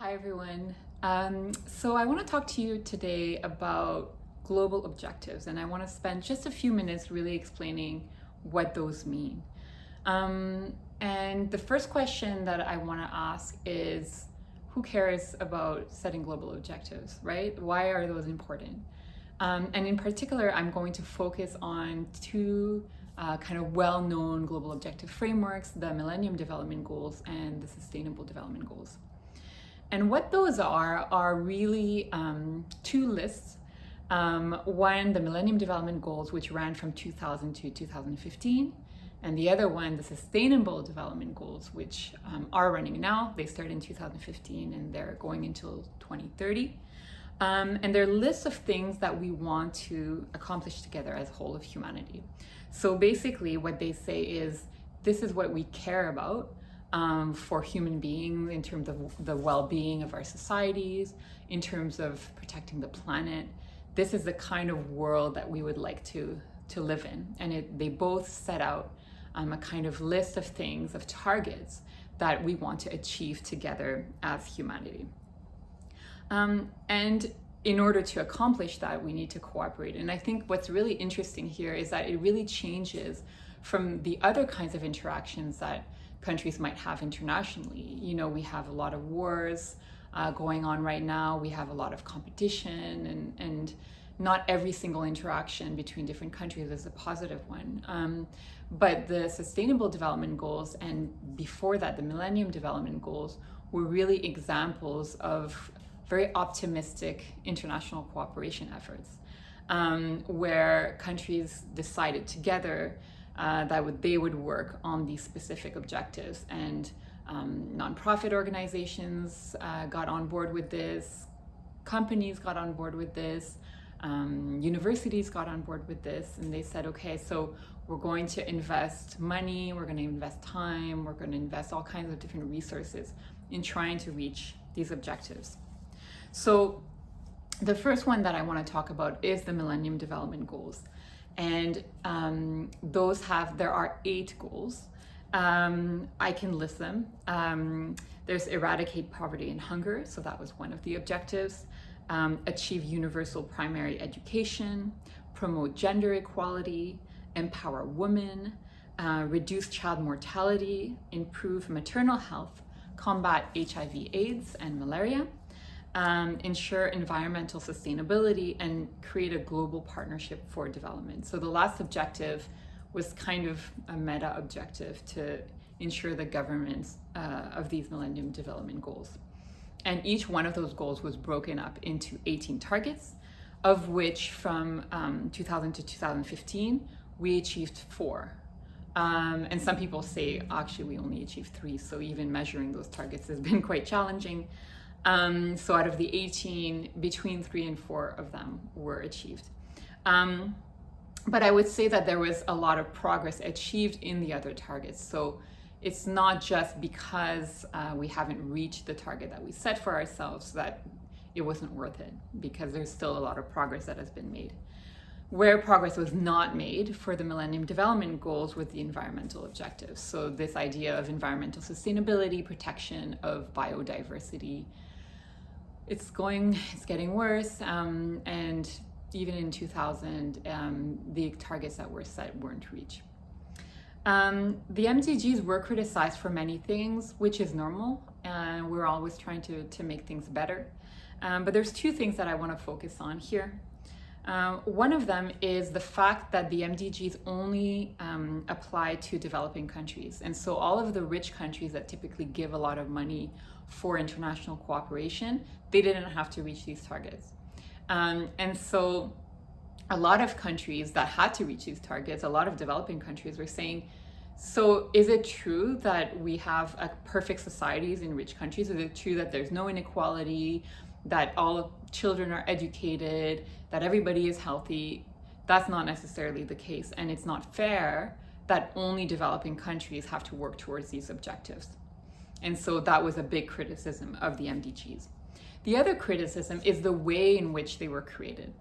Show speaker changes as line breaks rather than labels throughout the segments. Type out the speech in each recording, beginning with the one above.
Hi, everyone. So I want to talk to you today about global objectives, and I want to spend just a few minutes really explaining what those mean. And the first question that I want to ask is, who cares about setting global objectives, right? Why are those important? And in particular, I'm going to focus on two kind of well-known global objective frameworks, the Millennium Development Goals and the Sustainable Development Goals. And what those are really two lists. One, the Millennium Development Goals, which ran from 2000 to 2015, and the other one, the Sustainable Development Goals, which are running now. They started in 2015 and they're going until 2030. And they're lists of things that we want to accomplish together as a whole of humanity. So basically what they say is, this is what we care about for human beings in terms of the well-being of our societies, in terms of protecting the planet. This is the kind of world that we would like to live in. And they both set out a kind of list of things, of targets that we want to achieve together as humanity. And in order to accomplish that, we need to cooperate. And I think what's really interesting here is that it really changes from the other kinds of interactions that countries might have internationally. You know, we have a lot of wars going on right now. We have a lot of competition, and not every single interaction between different countries is a positive one. But the Sustainable Development Goals, and before that, the Millennium Development Goals, were really examples of very optimistic international cooperation efforts, where countries decided together that they would work on these specific objectives. And nonprofit organizations got on board with this, companies got on board with this, universities got on board with this, and they said, okay, so we're going to invest money, we're going to invest time, we're going to invest all kinds of different resources in trying to reach these objectives. So the first one that I want to talk about is the Millennium Development Goals. And there are 8 goals. I can list them. There's eradicate poverty and hunger, so that was one of the objectives. Achieve universal primary education, promote gender equality, empower women, reduce child mortality, improve maternal health, combat HIV/AIDS and malaria, ensure environmental sustainability, and create a global partnership for development. So the last objective was kind of a meta objective to ensure the governance of these Millennium Development Goals. And each one of those goals was broken up into 18 targets, of which from 2000 to 2015, we achieved 4. And some people say, actually, we only achieved 3. So even measuring those targets has been quite challenging. So out of the 18, between 3 and 4 of them were achieved. But I would say that there was a lot of progress achieved in the other targets. So it's not just because we haven't reached the target that we set for ourselves that it wasn't worth it, because there's still a lot of progress that has been made. Where progress was not made for the Millennium Development Goals with the environmental objectives. So this idea of environmental sustainability, protection of biodiversity, it's getting worse, and even in 2000, the targets that were set weren't reached. The MDGs were criticized for many things, which is normal. We're always trying to make things better. But there's 2 things that I want to focus on here. One of them is the fact that the MDGs only apply to developing countries. And so all of the rich countries that typically give a lot of money for international cooperation, they didn't have to reach these targets. And so a lot of countries that had to reach these targets, a lot of developing countries were saying, so is it true that we have perfect societies in rich countries? Is it true that there's no inequality, that all children are educated, that everybody is healthy? That's not necessarily the case. And it's not fair that only developing countries have to work towards these objectives. And so that was a big criticism of the MDGs. The other criticism is the way in which they were created.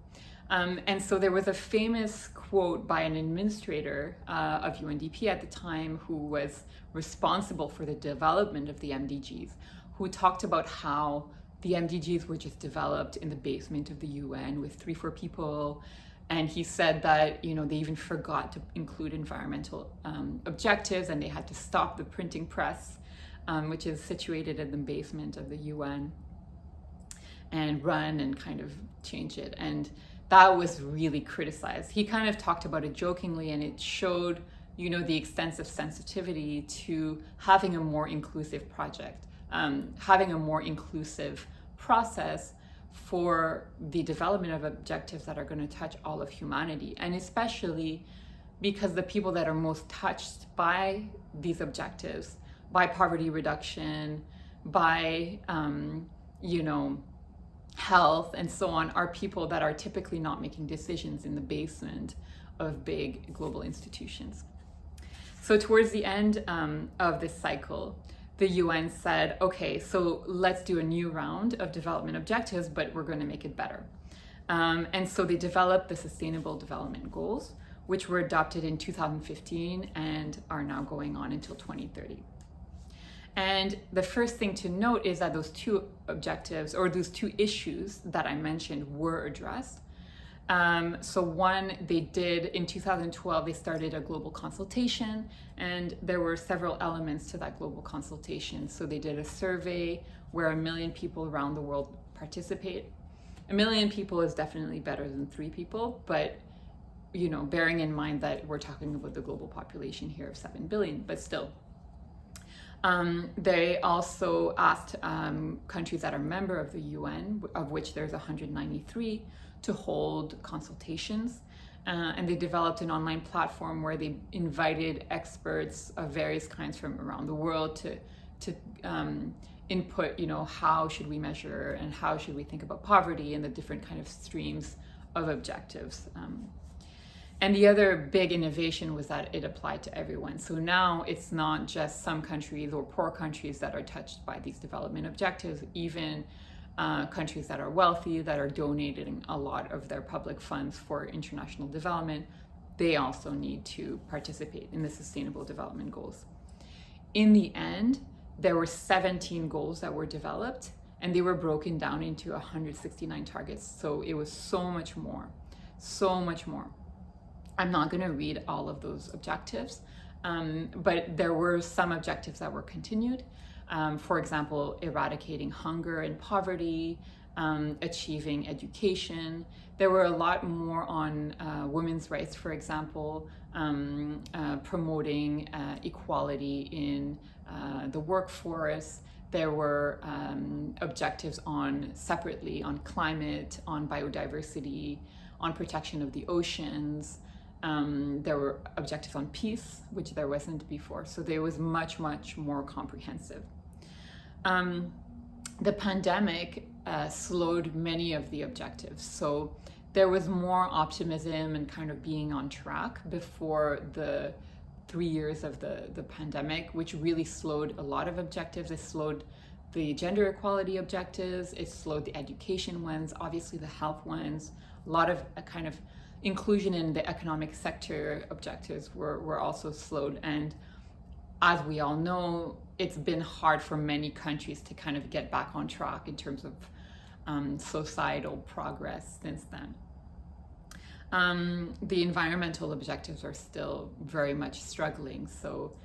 And so there was a famous quote by an administrator of UNDP at the time, who was responsible for the development of the MDGs, who talked about how the MDGs were just developed in the basement of the UN with 3-4 people. And he said that, they even forgot to include environmental objectives, and they had to stop the printing press, which is situated in the basement of the UN, and run and kind of change it. And that was really criticized. He kind of talked about it jokingly, and it showed, the extensive sensitivity to having a more inclusive project, having a more inclusive process for the development of objectives that are going to touch all of humanity. And especially because the people that are most touched by these objectives, by poverty reduction, by, health and so on, are people that are typically not making decisions in the basement of big global institutions. So towards the end of this cycle, the UN said, okay, so let's do a new round of development objectives, but we're going to make it better. And so they developed the Sustainable Development Goals, which were adopted in 2015 and are now going on until 2030. And the first thing to note is that those two objectives, or those two issues that I mentioned, were addressed. So one, they did in 2012, they started a global consultation, and there were several elements to that global consultation. So they did a survey where 1 million people around the world participate. 1 million people is definitely better than 3 people, but bearing in mind that we're talking about the global population here of 7 billion, but still. They also asked countries that are member of the UN, of which there's 193, to hold consultations. And they developed an online platform where they invited experts of various kinds from around the world to input, how should we measure and how should we think about poverty and the different kind of streams of objectives. And the other big innovation was that it applied to everyone. So now it's not just some countries or poor countries that are touched by these development objectives, even countries that are wealthy, that are donating a lot of their public funds for international development, they also need to participate in the Sustainable Development Goals. In the end, there were 17 goals that were developed, and they were broken down into 169 targets. So it was so much more, so much more. I'm not going to read all of those objectives, but there were some objectives that were continued. For example, eradicating hunger and poverty, achieving education. There were a lot more on women's rights, for example, promoting equality in the workforce. There were objectives separately on climate, on biodiversity, on protection of the oceans. There were objectives on peace, which there wasn't before. So there was much, much more comprehensive. The pandemic slowed many of the objectives. So there was more optimism and kind of being on track before the 3 years of the pandemic, which really slowed a lot of objectives. It slowed the gender equality objectives. It slowed the education ones, obviously the health ones. A lot of kind of inclusion in the economic sector objectives were also slowed. And as we all know, it's been hard for many countries to kind of get back on track in terms of societal progress since then. The environmental objectives are still very much struggling. So,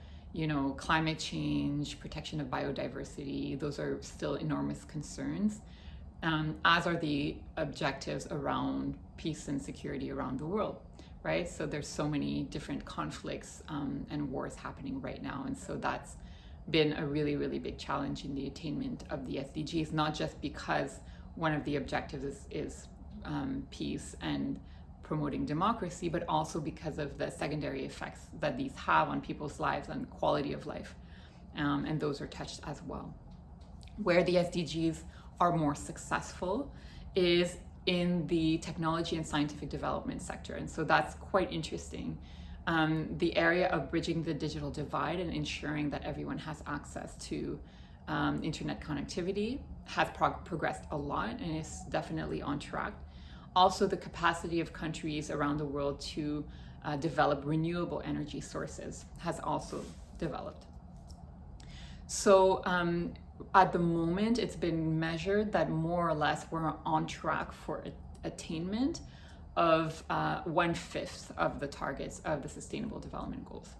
climate change, protection of biodiversity, those are still enormous concerns, as are the objectives around peace and security around the world, right? So there's so many different conflicts and wars happening right now. And so that's been a really, really big challenge in the attainment of the SDGs, not just because one of the objectives is peace and promoting democracy, but also because of the secondary effects that these have on people's lives and quality of life. And those are touched as well. Where the SDGs are more successful is in the technology and scientific development sector. And so that's quite interesting. The area of bridging the digital divide and ensuring that everyone has access to internet connectivity has progressed a lot and is definitely on track. Also, the capacity of countries around the world to develop renewable energy sources has also developed. So at the moment, it's been measured that more or less we're on track for attainment of 1/5 of the targets of the Sustainable Development Goals.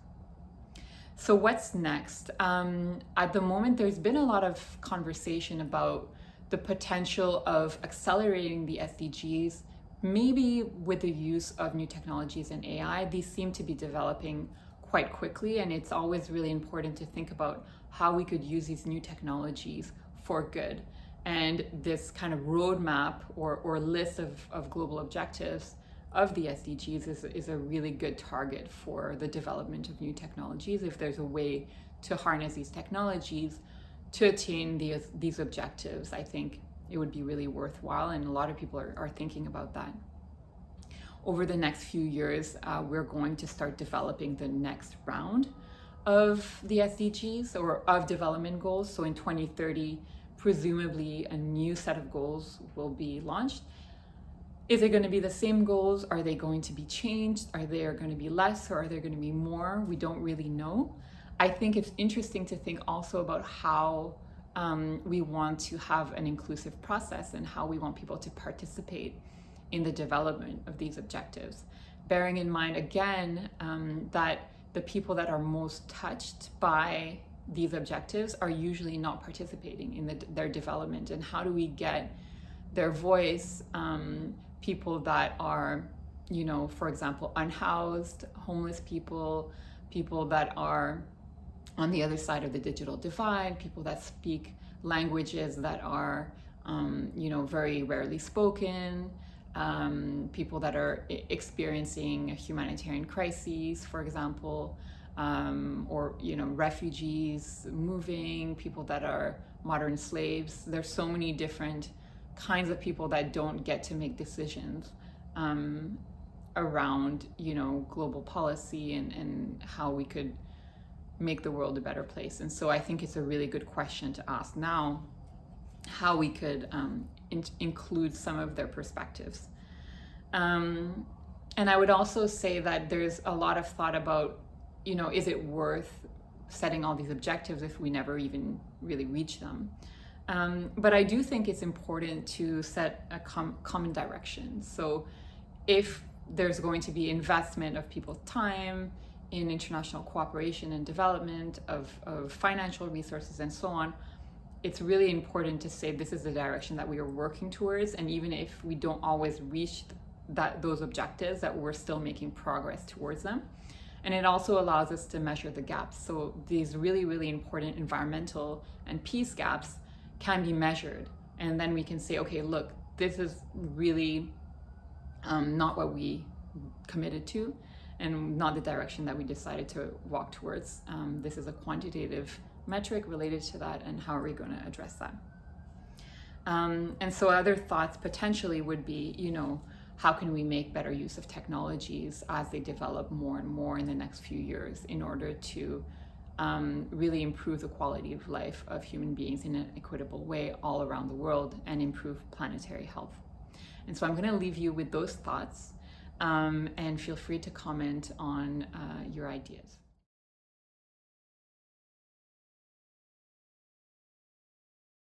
So what's next? At the moment, there's been a lot of conversation about the potential of accelerating the SDGs, maybe with the use of new technologies and AI. These seem to be developing quite quickly, and it's always really important to think about how we could use these new technologies for good. And this kind of roadmap or list of global objectives of the SDGs is a really good target for the development of new technologies. If there's a way to harness these technologies to attain these objectives, I think it would be really worthwhile, and a lot of people are thinking about that. Over the next few years, we're going to start developing the next round of the SDGs or of development goals. So in 2030, presumably a new set of goals will be launched. Is it going to be the same goals? Are they going to be changed? Are there going to be less, or are there going to be more? We don't really know. I think it's interesting to think also about how we want to have an inclusive process and how we want people to participate in the development of these objectives. Bearing in mind, again, that the people that are most touched by these objectives are usually not participating in their development. And how do we get their voice? People that are, for example, unhoused, homeless people, people that are on the other side of the digital divide, people that speak languages that are, very rarely spoken, people that are experiencing humanitarian crises, for example, or refugees moving, people that are modern slaves. There's so many different kinds of people that don't get to make decisions around global policy and how we could make the world a better place. And so I think it's a really good question to ask now, how we could include some of their perspectives. And I would also say that there's a lot of thought about, is it worth setting all these objectives if we never even really reach them? But I do think it's important to set a common direction. So if there's going to be investment of people's time in international cooperation and development of financial resources and so on, it's really important to say this is the direction that we are working towards. And even if we don't always reach those objectives, that we're still making progress towards them. And it also allows us to measure the gaps. So these really, really important environmental and peace gaps can be measured. And then we can say, okay, look, this is really not what we committed to and not the direction that we decided to walk towards. This is a quantitative metric related to that, and how are we going to address that? And so other thoughts potentially would be, how can we make better use of technologies as they develop more and more in the next few years in order to really improve the quality of life of human beings in an equitable way all around the world and improve planetary health. And so I'm going to leave you with those thoughts, and feel free to comment on your ideas.